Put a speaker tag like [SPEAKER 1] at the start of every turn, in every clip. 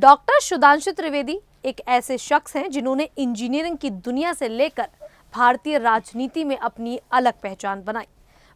[SPEAKER 1] Doctor Sudhanshu Trivedi एक ऐसे शख्स हैं जिन्होंने इंजीनियरिंग की दुनिया से लेकर भारतीय राजनीति में अपनी अलग पहचान बनाई।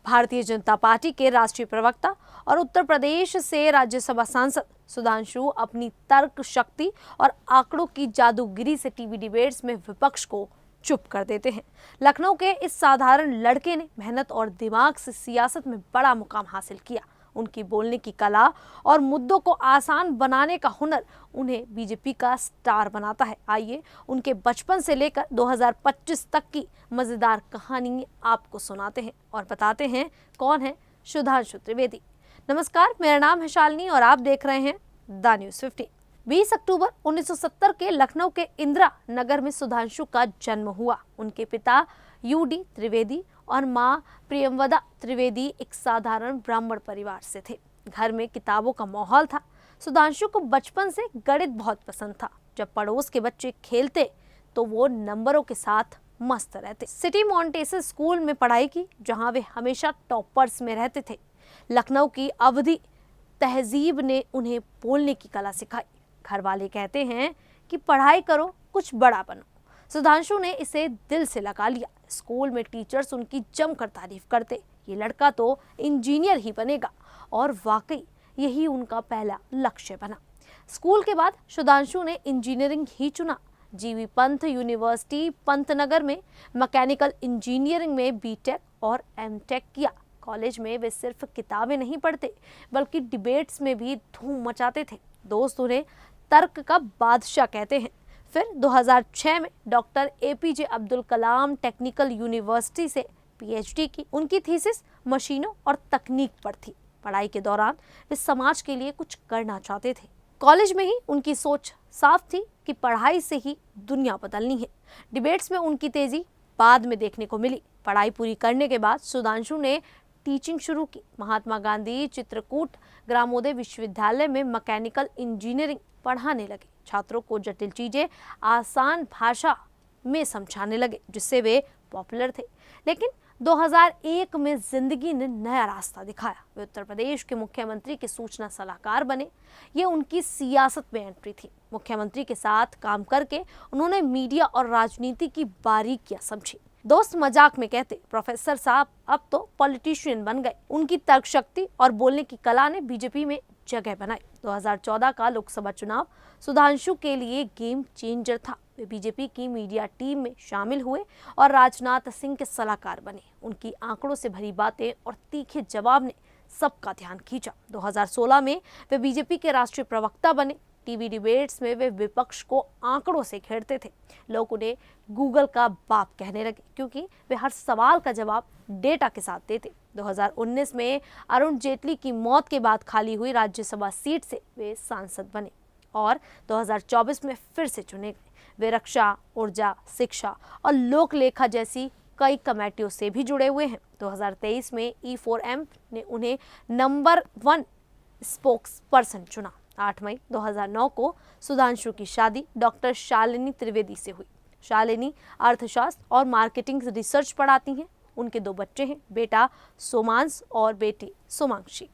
[SPEAKER 1] भारतीय जनता पार्टी के राष्ट्रीय प्रवक्ता और उत्तर प्रदेश से राज्यसभा सांसद सुधांशु अपनी तर्क शक्ति और आंकड़ों की जादूगिरी से टीवी डिबेट्स में विपक्ष को चुप कर देते हैं। लखनऊ के इस साधारण लड़के ने मेहनत और दिमाग से सियासत में बड़ा मुकाम हासिल किया। उनकी बोलने की कला और मुद्दों को आसान बनाने का हुनर उन्हें बीजेपी का स्टार बनाता है। आइए उनके बचपन से लेकर 2025 तक की मजेदार कहानी आपको सुनाते हैं और बताते हैं कौन है सुधांशु त्रिवेदी। नमस्कार, मेरा नाम है शालिनी और आप देख रहे हैं द न्यूज़ 15। 20 अक्टूबर 1970 के लखनऊ के इंदिरा नगर में सुधांशु का जन्म हुआ। उनके पिता यूडी त्रिवेदी और मां प्रियंवदा त्रिवेदी एक साधारण ब्राह्मण परिवार से थे। घर में किताबों का माहौल था। सुधांशु को बचपन से गणित बहुत पसंद था। जब पड़ोस के बच्चे खेलते तो वो नंबरों के साथ मस्त रहते। सिटी मॉन्टेसे स्कूल में पढ़ाई की, जहां वे हमेशा टॉपर्स में रहते थे। लखनऊ की अवधि तहजीब ने उन्हें बोलने की कला सिखाई। घर वाले कहते हैं कि पढ़ाई करो, कुछ बड़ा बनो। सुधांशु ने इसे दिल से लगा लिया। स्कूल में टीचर्स उनकी जमकर तारीफ करते, ये लड़का तो इंजीनियर ही बनेगा, और वाकई यही उनका पहला लक्ष्य बना। स्कूल के बाद सुधांशु ने इंजीनियरिंग ही चुना। जीवी पंत यूनिवर्सिटी पंतनगर में मैकेनिकल इंजीनियरिंग में बीटेक और एमटेक किया। कॉलेज में वे सिर्फ किताबें नहीं पढ़ते बल्कि डिबेट्स में भी धूम मचाते थे। दोस्त उन्हें तर्क का बादशाह कहते हैं। फिर 2006 में doctor APJ Abdul Kalam technical university से पीएचडी की। उनकी थीसिस मशीनों और तकनीक पर थी। पढ़ाई के दौरान वे समाज के लिए कुछ करना चाहते थे। कॉलेज में ही उनकी सोच साफ थी कि पढ़ाई से ही दुनिया बदलनी है। डिबेट्स में उनकी तेजी बाद में देखने को मिली। पढ़ाई पूरी करने के बाद सुधांशु ने टीचिंग शुरू की। महात्मा गांधी चित्रकूट ग्रामोदय विश्वविद्यालय में मैकेनिकल इंजीनियरिंग पढ़ाने लगे। छात्रों को जटिल चीजें आसान भाषा में समझाने लगे, जिससे वे पॉपुलर थे। लेकिन 2001 में जिंदगी ने नया रास्ता दिखाया। वे उत्तर प्रदेश के मुख्यमंत्री के सूचना सलाहकार बने। ये उनकी सियासत में एंट्री थी। मुख्यमंत्री के साथ काम करके उन्होंने मीडिया और राजनीति की बारीकियां समझी। दोस्त मजाक में कहते, प्रोफेसर साहब अब तो पॉलिटिशियन बन गए। उनकी तर्क शक्ति और बोलने की कला ने बीजेपी में जगह बनाई। 2014 का लोकसभा चुनाव सुधांशु के लिए गेम चेंजर था। वे बीजेपी की मीडिया टीम में शामिल हुए और राजनाथ सिंह के सलाहकार बने। उनकी आंकड़ों से भरी बातें और तीखे जवाब ने सबका ध्यान खींचा। 2016 में वे बीजेपी के राष्ट्रीय प्रवक्ता बने। टीवी डिबेट्स में वे विपक्ष को आंकड़ों से घेरते थे। लोग उन्हें गूगल का बाप कहने लगे, क्योंकि वे हर सवाल का जवाब डेटा के साथ देते। 2019 में अरुण जेटली की मौत के बाद खाली हुई राज्यसभा सीट से वे सांसद बने और 2024 में फिर से चुने गए। वे रक्षा, ऊर्जा, शिक्षा और लोक लेखा जैसी कई कमेटियों से भी जुड़े हुए हैं। 2023 में E4M ने उन्हें नंबर 1 स्पोक्स पर्सन चुना। 8 मई 2009 को सुधांशु की शादी डॉक्टर शालिनी त्रिवेदी से हुई। शालिनी अर्थशास्त्र और मार्केटिंग रिसर्च पढ़ाती हैं। उनके 2 बच्चे हैं, बेटा सोमांश और बेटी सोमांशी।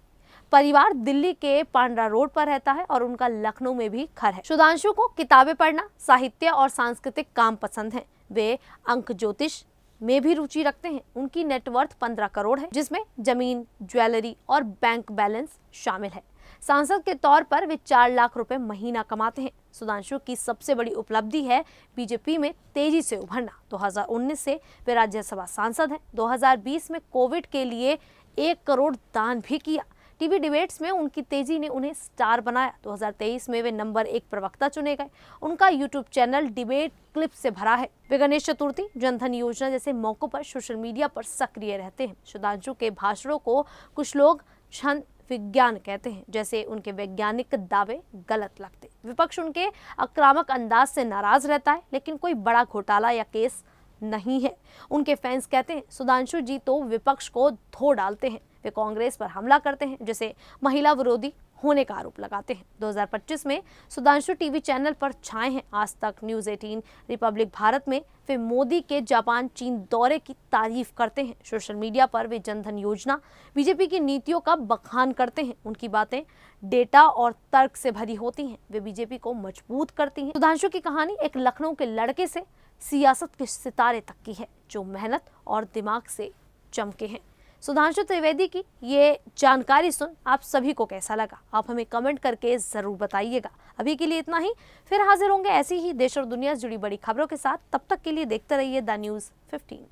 [SPEAKER 1] परिवार दिल्ली के पांड्रा रोड पर रहता है और उनका लखनऊ में भी घर है। सुधांशु को किताबें पढ़ना, साहित्य और सांस्कृतिक काम पसंद है। वे अंक ज्योतिष में भी रुचि रखते हैं। उनकी नेटवर्थ 15 करोड़ है, जिसमें जमीन, ज्वेलरी और बैंक बैलेंस शामिल है। सांसद के तौर पर वे 4 लाख रुपए महीना कमाते हैं। सुधांशु की सबसे बड़ी उपलब्धि है बीजेपी में तेजी से उभरना। 2019 से वे राज्यसभा सांसद हैं। 2020 में कोविड के लिए 1 करोड़ दान भी किया। टीवी डिबेट्स में उनकी तेजी ने उन्हें स्टार बनाया। 2023 में वे नंबर 1 प्रवक्ता चुने गए। उनका यूट्यूब चैनल डिबेट क्लिप से भरा है। वे गणेश चतुर्थी, जनधन योजना जैसे मौकों पर सोशल मीडिया पर सक्रिय रहते हैं। सुधांशु के भाषणों को कुछ लोग छंद विज्ञान कहते हैं, जैसे उनके वैज्ञानिक दावे गलत लगते। विपक्ष उनके आक्रामक अंदाज से नाराज रहता है, लेकिन कोई बड़ा घोटाला या केस नहीं है। उनके फैंस कहते हैं सुधांशु जी तो विपक्ष को धो डालते हैं। वे कांग्रेस पर हमला करते हैं, जैसे महिला विरोधी होने का आरोप लगाते हैं। 2025 में सुधांशु टीवी चैनल पर छाए हैं। आज तक, न्यूज 18, रिपब्लिक भारत में वे मोदी के जापान चीन दौरे की तारीफ करते हैं। सोशल मीडिया पर वे जनधन योजना, बीजेपी की नीतियों का बखान करते हैं। उनकी बातें डेटा और तर्क से भरी होती हैं। वे बीजेपी को मजबूत करती हैं। सुधांशु की कहानी एक लखनऊ के लड़के से सियासत के सितारे तक की है, जो मेहनत और दिमाग से चमके हैं। सुधांशु त्रिवेदी की ये जानकारी सुन आप सभी को कैसा लगा? आप हमें कमेंट करके जरूर बताइएगा। अभी के लिए इतना ही, फिर हाजिर होंगे ऐसी ही देश और दुनिया से जुड़ी बड़ी खबरों के साथ। तब तक के लिए देखते रहिए द न्यूज़ 15।